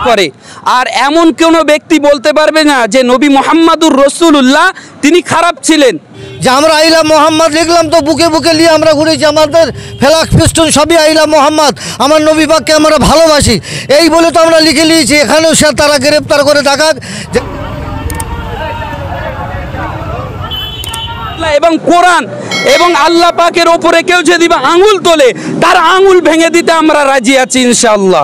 করে। আর এমন কোনো ব্যক্তি বলতে পারবে না যে নবী মুহাম্মাদুর রাসূলুল্লাহ তিনি খারাপ ছিলেন। যে আমরা আইলা মোহাম্মদ লিখলাম তো বুকে বুকে নিয়ে আমরা ঘুরেছি, আমাদের ফেলাক ফিস্টুন সবই আইলা মোহাম্মদ, আমার নবী পাককে আমরা ভালোবাসি, এই বলে তো আমরা লিখে নিয়েছি। এখানেও সে তারা গ্রেপ্তার করে দেখাক। এবং কোরআন এবং আল্লাহ পাকের ওপরে কেউ যদি আঙুল তোলে তার আঙুল ভেঙে দিতে আমরা রাজি আছি ইনশাআল্লাহ।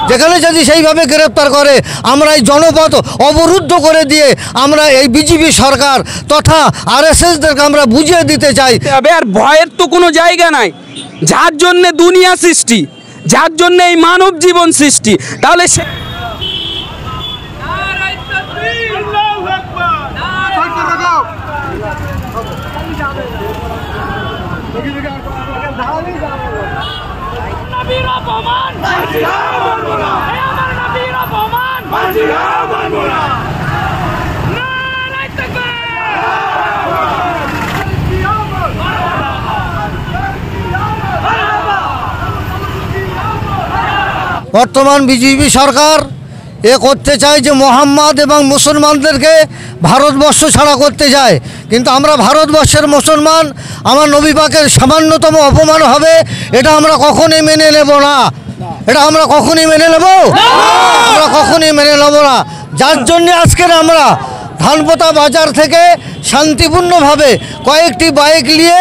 যেখানে যদি সেইভাবে গ্রেপ্তার করে আমরা এই জনপথ অবরুদ্ধ করে দিয়ে আমরা এই বিজেপি সরকার তথা আরএসএসদেরকে আমরা বুঝিয়ে দিতে চাই। আর ভয়ের তো কোনো জায়গা নাই, যার জন্য দুনিয়া সৃষ্টি, যার জন্য এই মানব জীবন সৃষ্টি, তাহলে সে বর্তমান বিজেপি সরকার এ করতে চায় যে মোহাম্মদ এবং মুসলমানদেরকে ভারতবর্ষ ছাড়া করতে চায়, কিন্তু আমরা ভারতবর্ষের মুসলমান, আমার নবী পাকের সামান্যতম অপমান হবে এটা আমরা কখনোই মেনে নেব না, এটা আমরা কখনোই মেনে নেব, আমরা কখনোই মেনে নেব না। যার জন্যে আজকের আমরা ধানপোতা বাজার থেকে শান্তিপূর্ণভাবে কয়েকটি বাইক নিয়ে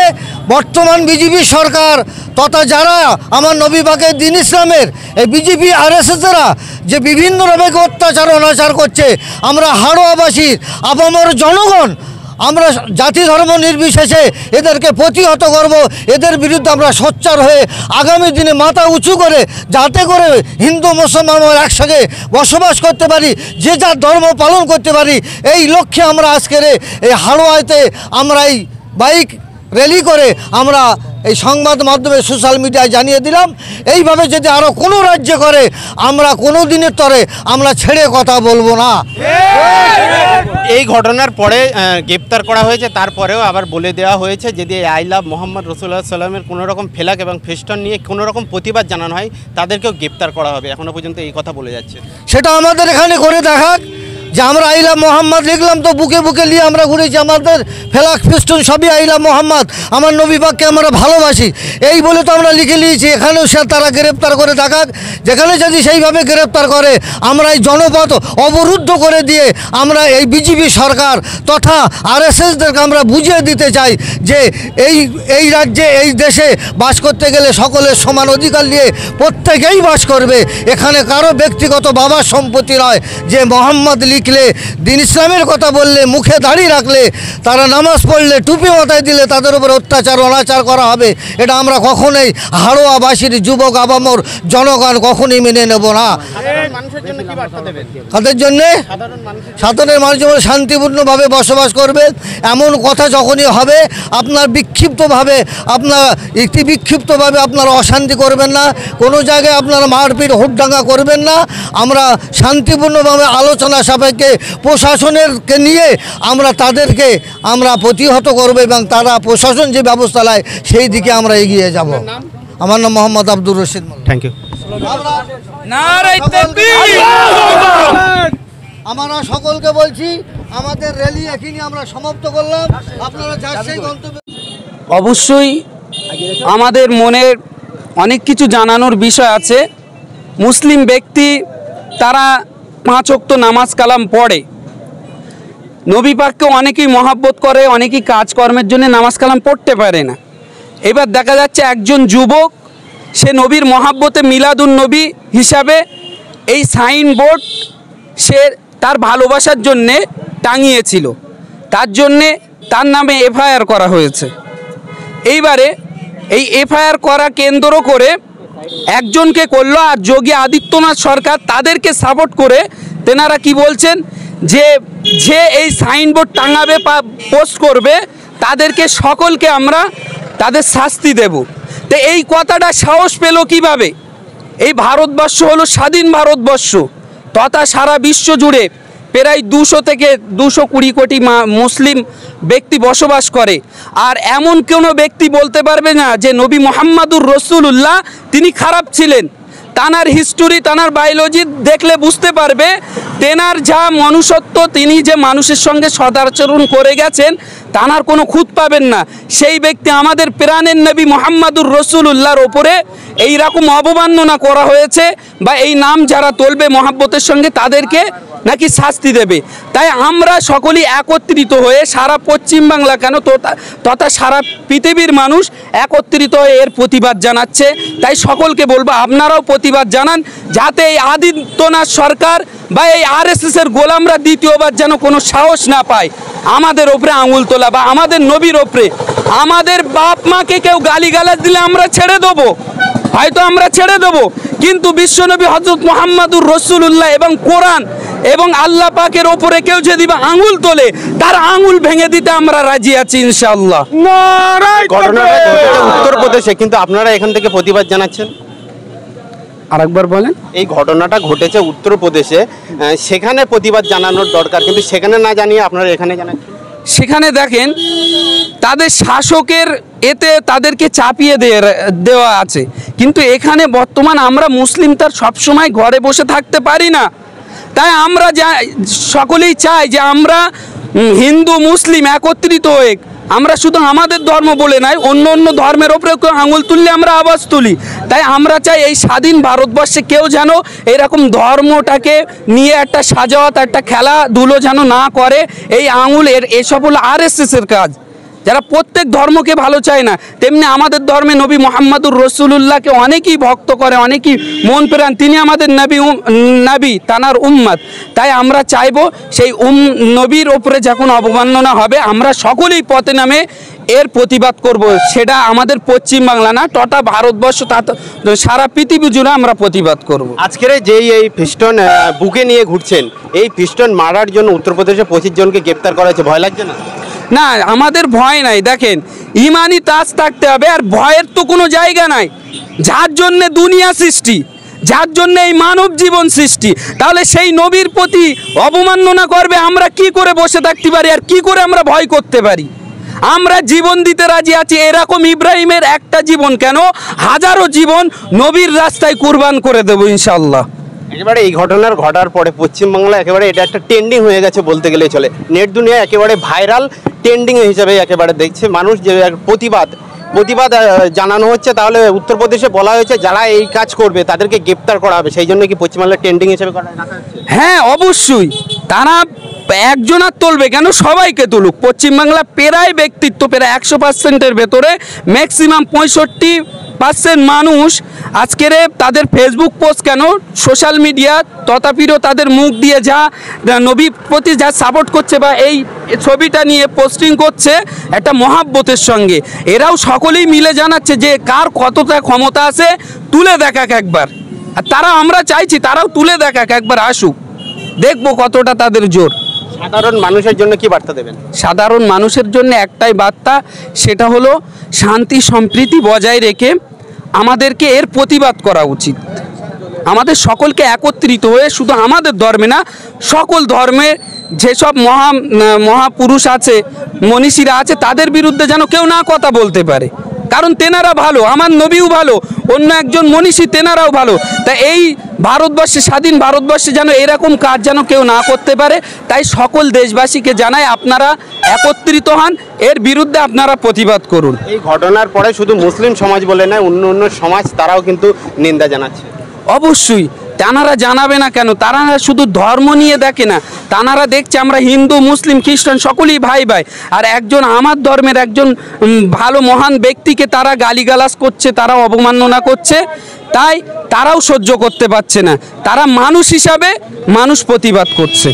বর্তমান বিজেপি সরকার তথা যারা আমার নবী পাকের দ্বীন ইসলামের এই বিজেপি আরএসএসরা যে বিভিন্ন রকমের অত্যাচার অনাচার করছে, আমরা হাড়োয়াবাসী আপামর জনগণ আমরা জাতি ধর্ম নির্বিশেষে এদেরকে প্রতিহত করব। এদের বিরুদ্ধে আমরা সোচ্চার হয়ে আগামী দিনে মাথা উঁচু করে যাতে করে হিন্দু মুসলমান একসঙ্গে বসবাস করতে পারি, যে যার ধর্ম পালন করতে পারি, এই লক্ষ্যে আমরা আজকের এই হাড়োয়াতে আমরা এই বাইক র্যালি করে আমরা এই সংবাদ মাধ্যমে সোশ্যাল মিডিয়ায় জানিয়ে দিলাম। এইভাবে যদি আরও কোনো রাজ্য করে আমরা কোনো দিনের তরে আমরা ছেড়ে কথা বলবো না। এই ঘটনার পরে গ্রেপ্তার করা হয়েছে, তারপরেও আবার বলে দেওয়া হয়েছে যদি আই লাভ মোহাম্মদ রাসূলুল্লাহ সাল্লামের কোনো রকম ফেলাক এবং ফেস্টন নিয়ে কোনো রকম প্রতিবাদ জানানো হয় তাদেরকেও গ্রেপ্তার করা হবে। এখনও পর্যন্ত এই কথা বলে যাচ্ছে, সেটা আমাদের এখানে করে দেখাক। যে আমরা আইলা মোহাম্মদ লিখলাম তো বুকে বুকে নিয়ে আমরা ঘুরেছি, আমাদের ফেলাক ফিস্টুন সবই আইলা মোহাম্মদ, আমার নবী পাককে আমরা ভালোবাসি, এই বলে তো আমরা লিখে নিয়েছি। এখানেও সে তারা গ্রেপ্তার করে দেখাক। যেখানে যদি সেইভাবে গ্রেপ্তার করে আমরা এই জনপথ অবরুদ্ধ করে দিয়ে আমরা এই বিজেপি সরকার তথা আরএসএসদেরকে আমরা বুঝিয়ে দিতে চাই যে এই রাজ্যে এই দেশে বাস করতে গেলে সকলের সমান অধিকার নিয়ে প্রত্যেকেই বাস করবে। এখানে কারো ব্যক্তিগত বাবার সম্পত্তি নয়, যে মোহাম্মদ লিখলে দ্বীন ইসলামের কথা বললে মুখে দাড়ি রাখলে তারা নামাজ পড়লে টুপি মাথায় দিলে তাদের উপর অত্যাচার অনাচার করা হবে, এটা আমরা কখনোই হাড়োয়াবাসীর যুবক আবামর জনগণ কখনোই মেনে নেব না। তাদের জন্যে সাধারণ মানুষ যেমন শান্তিপূর্ণভাবে বসবাস করবে, এমন কথা যখনই হবে আপনার বিক্ষিপ্তভাবে আপনারা অশান্তি করবেন না, কোনো জায়গায় আপনারা মারপিট হুটডাঙ্গা করবেন না। আমরা শান্তিপূর্ণভাবে আলোচনা সাপেক্ষে প্রশাসনেরকে নিয়ে আমরা তাদেরকে আমরা প্রতিহত করব এবং তারা প্রশাসন যে ব্যবস্থা নেয় সেই দিকে আমরা এগিয়ে যাব। আমার নাম মোহাম্মদ আব্দুর রশিদ। Thank you. আমরা সকলকে বলছি আমাদের র্যালি এখানে আমরা সমাপ্ত করলাম। আপনারা যার সেই গন্তব্যে অবশ্যই আমাদের মনের অনেক কিছু জানানোর বিষয় আছে। মুসলিম ব্যক্তি তারা 5 ওয়াক্ত নামাজ কালাম পড়ে, নবী পাককে অনেকেই মহাব্বত করে, অনেকেই কাজকর্মের জন্য নামাজ কালাম পড়তে পারে না। এবার দেখা যাচ্ছে একজন যুবক সে নবীর মহাব্বতে মিলাদুন নবী হিসাবে এই সাইনবোর্ড সে তার ভালোবাসার জন্যে টাঙিয়েছিল, তার জন্যে তার নামে এফআইআর করা হয়েছে। এইবারে এই এফআইআর করা কেন্দ্র করে একজনকে করলো, আর যোগী আদিত্যনাথ সরকার তাদেরকে সাপোর্ট করে তেনারা কি বলছেন যে এই সাইনবোর্ড টাঙাবে বা পোস্ট করবে তাদেরকে সকলকে আমরা তাদের শাস্তি দেব। তো এই কথাটা সাহস পেল কিভাবে? এই ভারতবর্ষ হলো স্বাধীন ভারতবর্ষ, তথা সারা বিশ্ব জুড়ে প্রায় 200 থেকে 220 কোটি মুসলিম ব্যক্তি বসবাস করে। আর এমন কোনো ব্যক্তি বলতে পারবে না যে নবী মুহাম্মাদুর রাসূলুল্লাহ তিনি খারাপ ছিলেন। তানার হিস্টোরি, তানার বায়োলজি দেখলে বুঝতে পারবে তেনার যা মনুষ্যত্ব, তিনি যে মানুষের সঙ্গে সদাচরণ করে গেছেন তানার কোনো খুঁত পাবেন না। সেই ব্যক্তি আমাদের প্রাণের নবী মুহাম্মাদুর রাসূলুল্লাহর ওপরে এইরকম অবমাননা করা হয়েছে, বা এই নাম যারা তুলবে মহাব্বতের সঙ্গে তাদেরকে নাকি শাস্তি দেবে। তাই আমরা সকলেই একত্রিত হয়ে সারা পশ্চিমবাংলা কেন তথা সারা পৃথিবীর মানুষ একত্রিত হয়ে এর প্রতিবাদ জানাচ্ছে। তাই সকলকে বলবো আপনারাও প্রতিবাদ জানান, যাতে এই আদিত্যনাথ সরকার বা এই আরএসএসের গোলামরা দ্বিতীয়বার যেন কোনো সাহস না পায় আমাদের ওপরে আঙুল তোলা বা আমাদের নবীর ওপরে। আমাদের বাপ মাকে কেউ গালিগালাজ দিলে আমরা ছেড়ে দেবো, হয়তো আমরা ছেড়ে দেবো, কিন্তু বিশ্বনবী হযরত মুহাম্মাদুর রাসূলুল্লাহ এবং কোরআন এবং আল্লাহ পাকের ওপরে কেউ যদি আঙুল তোলে তার আঙুল ভেঙে দিতে আমরা রাজি আছি ইনশাআল্লাহ। ঘটনাটা ঘটেছে উত্তরপ্রদেশে, কিন্তু আপনারা এখান থেকে প্রতিবাদ জানাচ্ছেন। আরেকবার বলেন। এই ঘটনাটা ঘটেছে উত্তরপ্রদেশে, সেখানে প্রতিবাদ জানানোর দরকার, কিন্তু সেখানে না জানিয়ে আপনারা এখানে জানাচ্ছেন। সেখানে দেখেন তাদের শাসকের এতে তাদেরকে চাপিয়ে দেওয়া আছে, কিন্তু এখানে বর্তমান আমরা মুসলিম তার সবসময় ঘরে বসে থাকতে পারি না। তাই আমরা সকলেই চাই যে আমরা হিন্দু মুসলিম একত্রিত হয়ে আমরা শুধু আমাদের ধর্ম বলে নয়, অন্য অন্য ধর্মের ওপরে কেউ আঙুল তুললে আমরা আওয়াজ তুলি। তাই আমরা চাই এই স্বাধীন ভারতবর্ষে কেউ যেন এরকম ধর্মটাকে নিয়ে একটা সাজাওয়াত, একটা খেলাধুলো যেন না করে। এই আঙুলের এসব হলো আরএসএসের কাজ, যারা প্রত্যেক ধর্মকে ভালো চায় না। তেমনি আমাদের ধর্মে নবী মুহাম্মাদুর রাসূলুল্লাহকে অনেকেই ভক্ত করে, অনেকেই মন প্রাণ, তিনি আমাদের নবী তানার উম্মত। তাই আমরা চাইবো সেই নবীর ওপরে যখন অবমাননা হবে আমরা সকলেই পথে নামে এর প্রতিবাদ করব। সেটা আমাদের পশ্চিমবাংলা না, টোটা ভারতবর্ষ, সারা পৃথিবী জুড়ে আমরা প্রতিবাদ করব। আজকের এই ফিস্টন বুকে নিয়ে ঘুরছেন, এই ফিস্টন মারার জন্য উত্তরপ্রদেশে 25 জনকে গ্রেপ্তার করা হয়েছে, ভয় লাগছে না? না, আমাদের ভয় নাই। দেখেন, ইমানি তাজ থাকতে হবে, আর ভয়ের তো কোনো জায়গা নাই। যার জন্যে দুনিয়া সৃষ্টি, যার জন্য এই মানব জীবন সৃষ্টি, তাহলে সেই নবীর প্রতি অবমাননা করবে আমরা কি করে বসে থাকতে পারি, আর কি করে আমরা ভয় করতে পারি? আমরা জীবন দিতে রাজি আছি। এরকম ইব্রাহিমের একটা জীবন কেন, হাজারো জীবন নবীর রাস্তায় কুরবান করে দেবো ইনশাআল্লাহ। একেবারে এই ঘটনার ঘটার পরে পশ্চিমবাংলা একেবারে এটা একটা ট্রেন্ডিং হয়ে গেছে বলতে গেলে চলে। নেট দুনিয়া একেবারে ভাইরাল ট্রেন্ডিং হিসেবে একেবারে দেখছে মানুষ, যে প্রতিবাদ জানানো হচ্ছে। তাহলে উত্তরপ্রদেশে বলা হয়েছে যারা এই কাজ করবে তাদেরকে গ্রেপ্তার করা হবে, সেই জন্য কি পশ্চিমবাংলা ট্রেন্ডিং হিসেবে রাখা হচ্ছে? হ্যাঁ, অবশ্যই। তারা একজন আর তুলবে কেন, সবাইকে তুলুক। পশ্চিমবাংলা প্রায় ব্যক্তিত্ব প্রায় 100%-এর ভেতরে ম্যাক্সিমাম 65% মানুষ আজকের তাদের ফেসবুক পোস্ট কেন, সোশ্যাল মিডিয়া তথাপিও তাদের মুখ দিয়ে যা নবীর প্রতি যা সাপোর্ট করছে বা এই ছবিটা নিয়ে পোস্টিং করছে একটা মহাব্বতের সঙ্গে, এরাও সকলেই মিলে জানাচ্ছে যে কার কতটা ক্ষমতা আছে, তুলে দেখাক একবার। আর তারা, আমরা চাইছি তারাও তুলে দেখাক একবার, আসুক, দেখবো কতটা তাদের জোর। সাধারণ মানুষের জন্য কি বার্তা দেবেন? সাধারণ মানুষের জন্য একটাই বার্তা, সেটা হলো শান্তি সম্প্রীতি বজায় রেখে আমাদেরকে এর প্রতিবাদ করা উচিত। আমাদের সকলকে একত্রিত হয়ে, শুধু আমাদের ধর্মে না, সকল ধর্মের যেসব মহাপুরুষ আছে, মনীষীরা আছে, তাদের বিরুদ্ধে যেন কেউ না কথা বলতে পারে। কারণ তেনারা ভালো, আমার নবীও ভালো, অন্য একজন মনীষী তেনারাও ভালো। তাই এই ভারতবর্ষে, স্বাধীন ভারতবর্ষে যেন এরকম কাজ যেন কেউ না করতে পারে। তাই সকল দেশবাসীকে জানাই আপনারা একত্রিত হন, এর বিরুদ্ধে আপনারা প্রতিবাদ করুন। এই ঘটনার পরে শুধু মুসলিম সমাজ বলে নয়, অন্য সমাজ তারাও কিন্তু নিন্দা জানাচ্ছে। অবশ্যই তানারা জানাবে না কেন, তারা শুধু ধর্ম নিয়ে দেখে না, তানারা দেখছে আমরা হিন্দু মুসলিম খ্রিস্টান সকলেই ভাই ভাই। আর একজন আমার ধর্মের একজন ভালো মহান ব্যক্তিকে তারা গালিগালাজ করছে, তারা অবমাননা করছে, তাই তারাও সহ্য করতে পারছে না। তারা মানুষ হিসাবে মানুষ প্রতিবাদ করছে।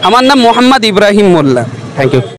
আমার নাম মোহাম্মদ ইব্রাহিম মোল্লা। Thank you.